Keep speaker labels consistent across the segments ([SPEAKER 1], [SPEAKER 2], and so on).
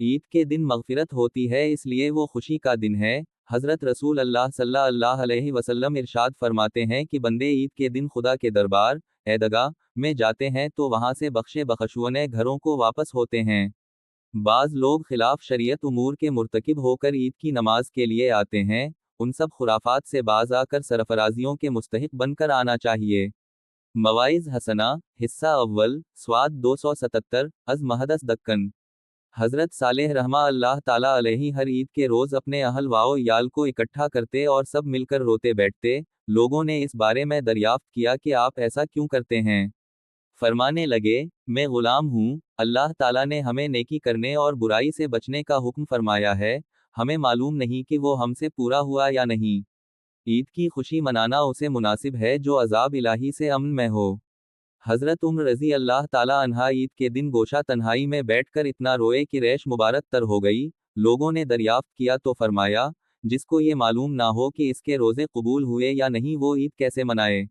[SPEAKER 1] ईद के दिन मग़फ़िरत होती है, इसलिए वो खुशी का दिन है। हज़रत रसूल अल्लाह सल्लल्लाहु अलैहि वसल्लम इरशाद फरमाते हैं कि बंदे ईद के दिन खुदा के दरबार ऐदगाह में जाते हैं तो वहाँ से बख्शे बख्शुअने घरों को वापस होते हैं। बाज़ लोग खिलाफ शरीयत उमूर के मुर्तकिब होकर ईद की नमाज के लिए आते हैं, उन सब खुराफात से बाज आकर सरफराजियों के मुस्तहिक बनकर आना चाहिए। मवाइज़ हसना, हिस्सा अव्वल, स्वाद 277, अज़ महदस दक्कन। हज़रत सालेह रहमा अल्लाह ताला अलैहि हर ईद के रोज़ अपने अहल वाओ याल को इकट्ठा करते और सब मिलकर रोते बैठते। लोगों ने इस बारे में दरियाफ्त किया कि आप ऐसा क्यों करते हैं। फरमाने लगे, मैं गुलाम हूँ, अल्लाह ताला ने हमें नेकी करने और बुराई से बचने का हुक्म फरमाया है, हमें मालूम नहीं कि वो हमसे पूरा हुआ या नहीं। ईद की खुशी मनाना उसे मुनासिब है जो अजाब इलाही से अमन में हो। हज़रत उम्र रज़ी अल्लाह ताला अन्हा ईद के दिन गोशा तन्हाई में बैठकर इतना रोए कि रैश मुबारक तर हो गई। लोगों ने दरियाफ्त किया तो फरमाया, जिसको ये मालूम ना हो कि इसके रोज़े कबूल हुए या नहीं वो ईद कैसे मनाए।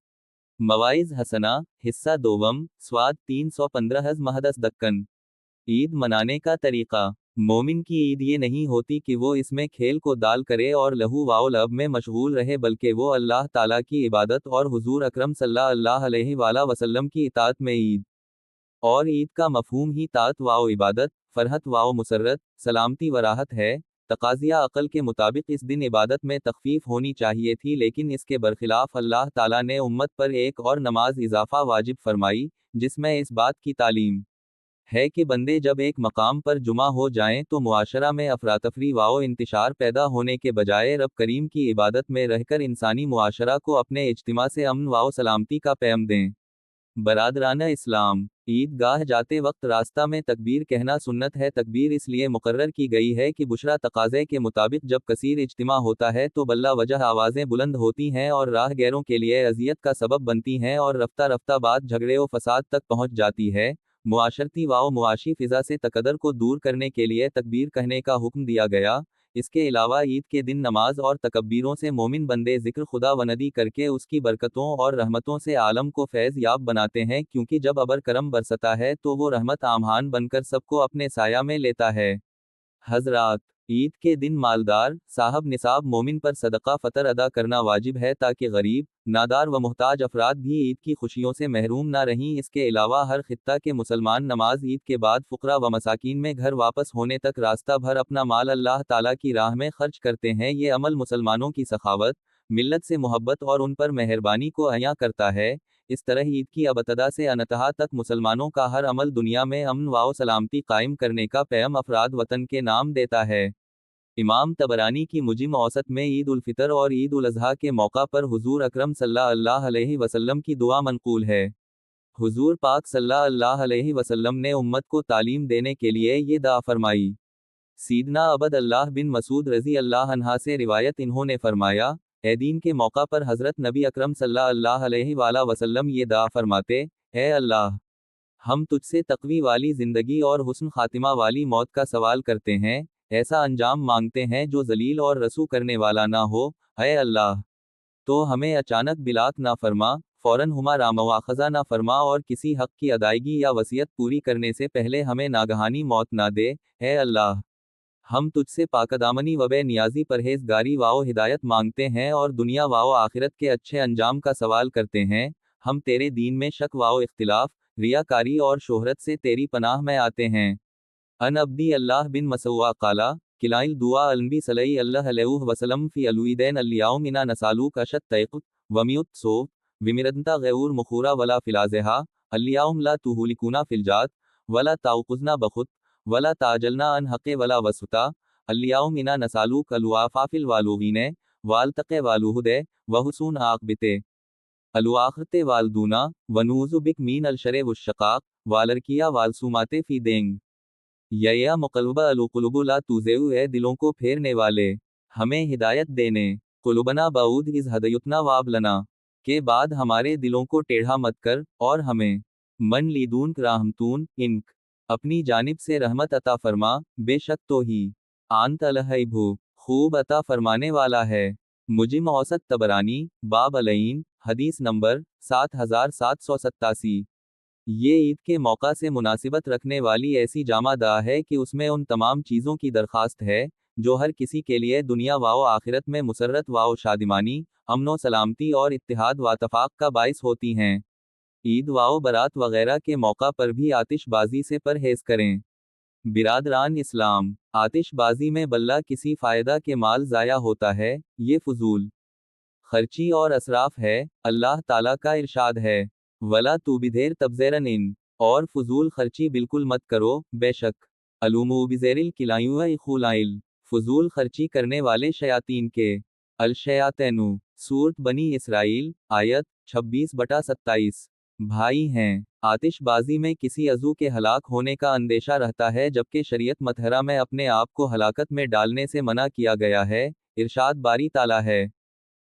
[SPEAKER 1] मवाइज़ हसना, हिस्सा दोवम, स्वाद 315, हज़ महदस दक्कन। ईद मनाने का तरीक़ा। मोमिन की ईद ये नहीं होती कि वो इसमें खेल को दाल करे और लहू वाओ लब में मशगूल रहे, बल्कि वो अल्लाह ताला की इबादत और हुजूर अकरम सल्लल्लाहु अलैहि वसल्लम की इताअत में ईद। और ईद का मफहूम ही ताअत वाओ इबादत, फरहत वाओ मुसर्रत, सलामती व राहत है। तकाज़िया अक़ल के मुताबिक इस दिन इबादत में तख़फ़ीफ़ होनी चाहिए थी, लेकिन इसके बरखिलाफ़ अल्लाह ताला ने उम्मत पर एक और नमाज इजाफ़ा वाजिब फरमाई, जिसमें इस बात की तालीम है कि बंदे जब एक मकाम पर जुमा हो जाएं तो मुआशरा में अफरातफरी वाओ इंतशार पैदा होने के बजाय रब करीम की इबादत में रहकर इंसानी मुआशरा को अपने इज्तिमा से अमन वाओ सलामती का पैम दें। बरादराना इस्लाम, ईदगाह जाते वक्त रास्ता में तकबीर कहना सुन्नत है। तकबीर इसलिए मुकर्रर की गई है कि बुशरा तकाज़े के मुताबिक जब कसीर इज्तिमा होता है तो बल्ला वजह आवाज़ें बुलंद होती हैं और राहगैरों के लिए अजियत का सबब बनती हैं और रफ्ता रफ्ता बात झगड़े व फसाद तक पहुँच जाती है। मुआशरती वाओ मुआशी फ़िज़ा से तकदर को दूर करने के लिए तकबीर कहने का हुक्म दिया गया। इसके अलावा ईद के दिन नमाज और तकब्बीरों से मोमिन बंदे ज़िक्र खुदा वनदी करके उसकी बरकतों और रहमतों से आलम को फैज़ याब बनाते हैं, क्योंकि जब अबर करम बरसता है तो वो रहमत आमहान बनकर सबको अपने साया में लेता है। हज़रात, ईद के दिन मालदार साहब निसाब मोमिन पर सदका फ़तर अदा करना वाजिब है ताकि गरीब, नादार व मुहताज अफराद भी ईद की खुशियों से महरूम ना रहें। इसके अलावा हर खित्ता के मुसलमान नमाज ईद के बाद फ़ुक़रा व मसाकीन में घर वापस होने तक रास्ता भर अपना माल अल्लाह ताला की राह में खर्च करते हैं। ये अमल मुसलमानों की सखावत, मिल्लत से मोहब्बत और उन पर मेहरबानी को अयां करता है। इस तरह ईद की अबतदा से अनतहा तक मुसलमानों का हर अमल दुनिया में अमन वाओ सलामती कायम करने का पैम अफराद वतन के नाम देता है। इमाम तबरानी की मुजिम औसत में ईद उल फितर और ईद उल अज़हा के मौका पर हुजूर अकरम सल्लल्लाहु अलैहि वसल्लम की दुआ मनकूल है। हुजूर पाक सल्लल्लाहु अलैहि वसल्लम ने उम्मत को तालीम देने के लिए ये दुआ फरमाई। सीदना अबद अल्लाह बिन मसूद रज़ी अल्लाह अन्हा से रिवायत, इन्होंने फरमाया, ए दीन के मौका पर हज़रत नबी अकरम सल्लल्लाहु अलैहि वसल्लम ये दुआ फरमाते, ए अल्लाह, हम तुझसे तक़वी वाली ज़िंदगी और हुस्न खातिमा वाली मौत का सवाल करते हैं, ऐसा अंजाम मांगते हैं जो जलील और रसू करने वाला ना हो। ए अल्लाह, तो हमें अचानक बिलाक ना फरमा, फ़ौरन हमारा मुआख़ज़ा ना फरमा और किसी हक़ की अदायगी या वसीयत पूरी करने से पहले हमें नागहानी मौत ना दे। ए अल्लाह, हम तुझसे पाकदामनी व बेनियाज़ी परहेज़गारी वाओ हिदायत मांगते हैं और दुनिया वाओ आखिरत के अच्छे अंजाम का सवाल करते हैं। हम तेरे दीन में शक वाओ इख्तिलाफ, रियाकारी और शोहरत से तेरी पनाह में आते हैं। अन अब्दी अल्लाह बिन मसऊआ काला किलाइल दुआ अलनबी सल्लल्लाहु अलैहि वसल्लम फ़ी अलुईदैन अल्लियाउम इना नसालूक अशत तैक़ुत वमियुत सो विमिरदंता गैर मुखूरा वला फ़िलाज़हा अल्लियाउम ला तुहुलिकुना फ़िलजात वला ताउकुजना बखुत वला ताजलना अन हक़े वला वसुता अल्लियाउम इना नसालूक अलुआफ़ाफ़िल वालुगीने वालतक़े वालुहुदे वहुसून आक़बिते अलुआख़रते वालदूना वनूज़ु बिक मीन अलशरे वुश्शक़ाक़ वालरकिया वालसूमाते फ़ी देंग या मुक़ल्लबा अलुक़ुलुबु ला तुज़ेउ, ए दिलों को फेरने वाले, हमें हिदायत देने। कुलुबना बाऊद इज़ हदयुतना वाबलना, के बाद हमारे दिलों को टेढ़ा मत कर और हमें मन लीदून राहमतून इनक अपनी जानिब से रहमत अता फरमा, बेशक तो ही आंत अलहैभू खूब अता फरमाने वाला है। मुजिम औसत तबरानी बाब अलईन हदीस नंबर 7787। یہ عید کے موقع سے مناسبت رکھنے والی ایسی جامع داہ ہے کہ اس میں ان تمام چیزوں کی درخواست ہے جو ہر کسی کے لیے دنیا و آخرت میں مسرت و شادمانی، امن و سلامتی اور اتحاد و اتفاق کا باعث ہوتی ہیں۔ عید و برات وغیرہ کے موقع پر بھی آتش بازی سے پرہیز کریں۔ برادران اسلام، آتش بازی میں بلّہ کسی فائدہ کے مال ضائع ہوتا ہے، یہ فضول خرچی اور اسراف ہے۔ اللہ تعالیٰ کا ارشاد ہے، وَلَا تُبْذِرْ تَبْذِيرًا اور فضول خرچی بالکل مت کرو، بے شک المُبْذِرِينَ الْكِلَّةُ إِخْوَانُ فضول خرچی کرنے والے شیاطین کے الشیاطین۔ سورۃ بنی اسرائیل، آیت 26/27 بھائی ہیں۔ آتش بازی میں کسی عضو کے ہلاک ہونے کا اندیشہ رہتا ہے جبکہ شریعت مطہرہ میں اپنے آپ کو ہلاکت میں ڈالنے سے منع کیا گیا ہے۔ ارشاد باری تعالیٰ ہے،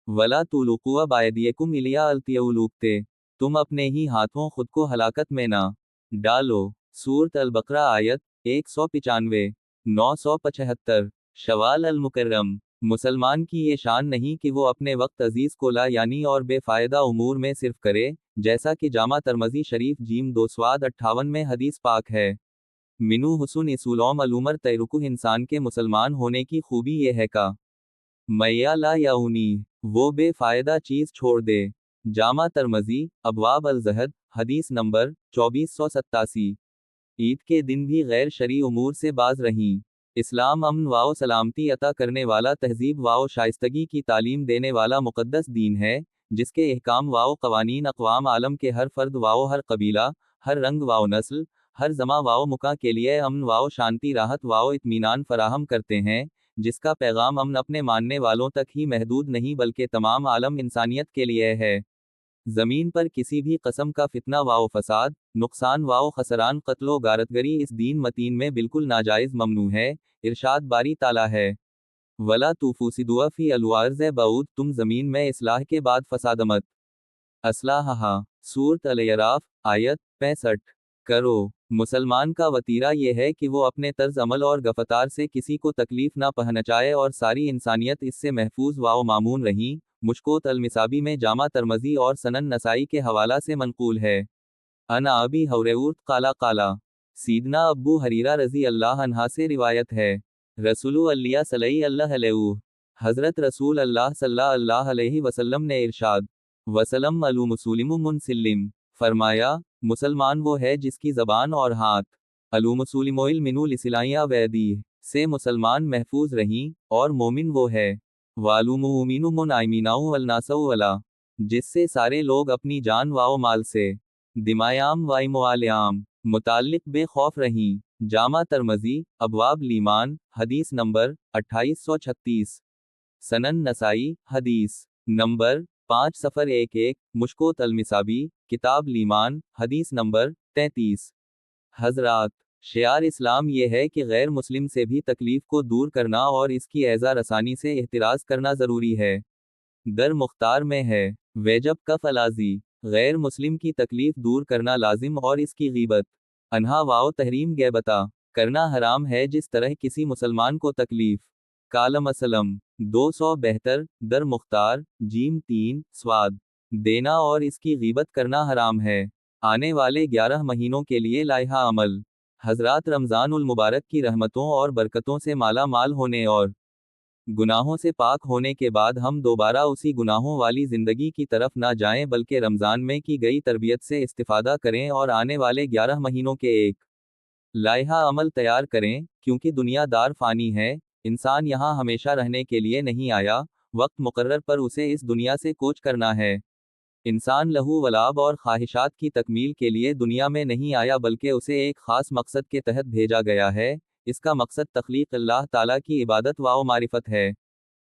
[SPEAKER 1] وَلَا تُلْقُوا بِأَيْدِيكُمْ إِلَى الْتَهْلُكَةِ تم اپنے ہی ہاتھوں خود کو ہلاکت میں نہ ڈالو۔ سورۃ البقرہ، آیت 195 975 شوال المکرم، مسلمان کی یہ شان نہیں کہ وہ اپنے وقت عزیز کو لا یعنی اور بے فائدہ امور میں صرف کرے، جیسا کہ جامع ترمذی شریف جیم 258 میں حدیث پاک ہے۔ منو حسن اسولوم العمر تیرکو، انسان کے مسلمان ہونے کی خوبی یہ ہے کہ میاں لا یعونی، وہ بے فائدہ چیز چھوڑ دے۔ جامع ترمذی، ابواب الزہد، حدیث نمبر 2487۔ عید کے دن بھی غیر شرعی امور سے باز رہیں۔ اسلام امن و سلامتی عطا کرنے والا، تہذیب و شائستگی کی تعلیم دینے والا مقدس دین ہے، جس کے احکام و قوانین اقوام عالم کے ہر فرد و ہر قبیلہ، ہر رنگ و نسل، ہر زماں و مکان کے لیے امن و شانتی، راحت و اطمینان فراہم کرتے ہیں، جس کا پیغام امن اپنے ماننے والوں تک ہی محدود نہیں بلکہ تمام عالم انسانیت کے لیے ہے۔ زمین پر کسی بھی قسم کا فتنہ و فساد، نقصان و خسران، قتل و غارتگری اس دین متین میں بالکل ناجائز ممنوع ہے۔ ارشاد باری تعالیٰ ہے، وَلَا تُفْسِدُوا فِي الْأَرْضِ بَعْدَ تم زمین میں اصلاح کے بعد فساد مت اصلاحہا۔ سورۃ الاعراف، آیت 65 کرو۔ مسلمان کا وتیرہ یہ ہے کہ وہ اپنے طرز عمل اور گفتار سے کسی کو تکلیف نہ پہنچائے اور ساری انسانیت اس سے محفوظ و مامون رہیں۔ مشکوت المصابی میں جامع ترمذی اور سنن نسائی کے حوالہ سے منقول ہے۔ ان ابی ہریرہ قال سیدنا ابو ہریرہ رضی اللہ عنہ سے روایت ہے، رسول اللہ صلی اللہ علیہ حضرت رسول اللہ صلی اللہ علیہ وسلم نے ارشاد وسلم المسلم منسلم فرمایا، مسلمان وہ ہے جس کی زبان اور ہاتھ المسلم المنو لسلائیہ ویدی سے مسلمان محفوظ رہیں، اور مومن وہ ہے والمؤمن من ایمیناؤ والناس ولا جس سے سارے لوگ اپنی جان و مال سے دمایام و اموالام متعلق بے خوف رہیں۔ جامع ترمذی، ابواب الایمان، حدیث نمبر 2836۔ سنن نسائی، حدیث نمبر 5011۔ مشکوت المصابی، کتاب الایمان، حدیث نمبر 33۔ حضرات، شعار اسلام یہ ہے کہ غیر مسلم سے بھی تکلیف کو دور کرنا اور اس کی ایذا رسانی سے احتراز کرنا ضروری ہے۔ در مختار میں ہے، ویجب کف الازی، غیر مسلم کی تکلیف دور کرنا لازم اور اس کی غیبت انہا و تحریم غیبتہ کرنا حرام ہے، جس طرح کسی مسلمان کو تکلیف کالم اسلم 272 در مختار جیم 3 سواد دینا اور اس کی غیبت کرنا حرام ہے۔ آنے والے 11 مہینوں کے لیے لائحہ عمل۔ حضرات، رمضان المبارک کی رحمتوں اور برکتوں سے مالا مال ہونے اور گناہوں سے پاک ہونے کے بعد ہم دوبارہ اسی گناہوں والی زندگی کی طرف نہ جائیں بلکہ رمضان میں کی گئی تربیت سے استفادہ کریں اور آنے والے 11 مہینوں کے ایک لائحہ عمل تیار کریں، کیونکہ دنیا دار فانی ہے، انسان یہاں ہمیشہ رہنے کے لیے نہیں آیا، وقت مقرر پر اسے اس دنیا سے کوچ کرنا ہے۔ انسان لہو ولعب اور خواہشات کی تکمیل کے لیے دنیا میں نہیں آیا بلکہ اسے ایک خاص مقصد کے تحت بھیجا گیا ہے۔ اس کا مقصد تخلیق اللہ تعالیٰ کی عبادت و معرفت ہے۔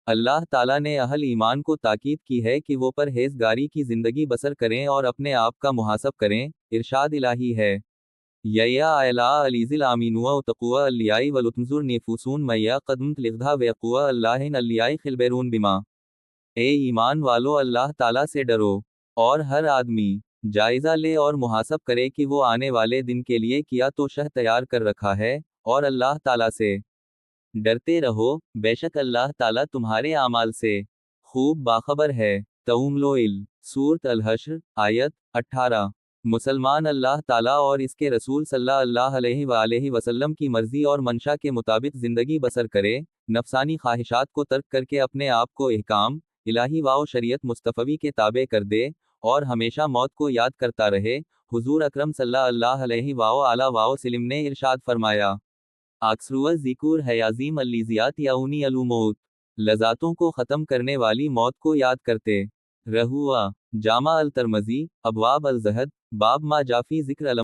[SPEAKER 1] اللہ تعالیٰ نے اہل ایمان کو تاکید کی ہے کہ وہ پرہیزگاری کی زندگی بسر کریں اور اپنے آپ کا محاسب کریں۔ ارشاد الہی ہے، یا اعلیٰ علیزل آمینوا تقوا الیائی ولتنظر نفوسون میا قدمت لغدہ وقوا اللہ الیائی خلبیرون بما اے ایمان والو، اللہ تعالیٰ سے ڈرو اور ہر آدمی جائزہ لے اور محاسب کرے کہ وہ آنے والے دن کے لیے کیا تو شہ تیار کر رکھا ہے، اور اللہ تعالیٰ سے ڈرتے رہو، بے شک اللہ تعالیٰ تمہارے اعمال سے خوب باخبر ہے۔ تؤملوئل، سورۃ الحشر، آیت 18۔ مسلمان اللہ تعالیٰ اور اس کے رسول صلی اللہ علیہ وآلہ وسلم کی مرضی اور منشا کے مطابق زندگی بسر کرے، نفسانی خواہشات کو ترک کر کے اپنے آپ کو احکام الہی و شریعت مصطفی کے تابع کر دے، اور ہمیشہ موت کو یاد کرتا رہے۔ حضور اکرم صلی اللہ علیہ وآلہ وسلم نے ارشاد فرمایا، اکثر ذکر ہے عظیم اللیزیات یعونی الموت، لذاتوں کو ختم کرنے والی موت کو یاد کرتے رہو۔ جامع الترمذی، ابواب الزہد، باب ما جاء فی ذکر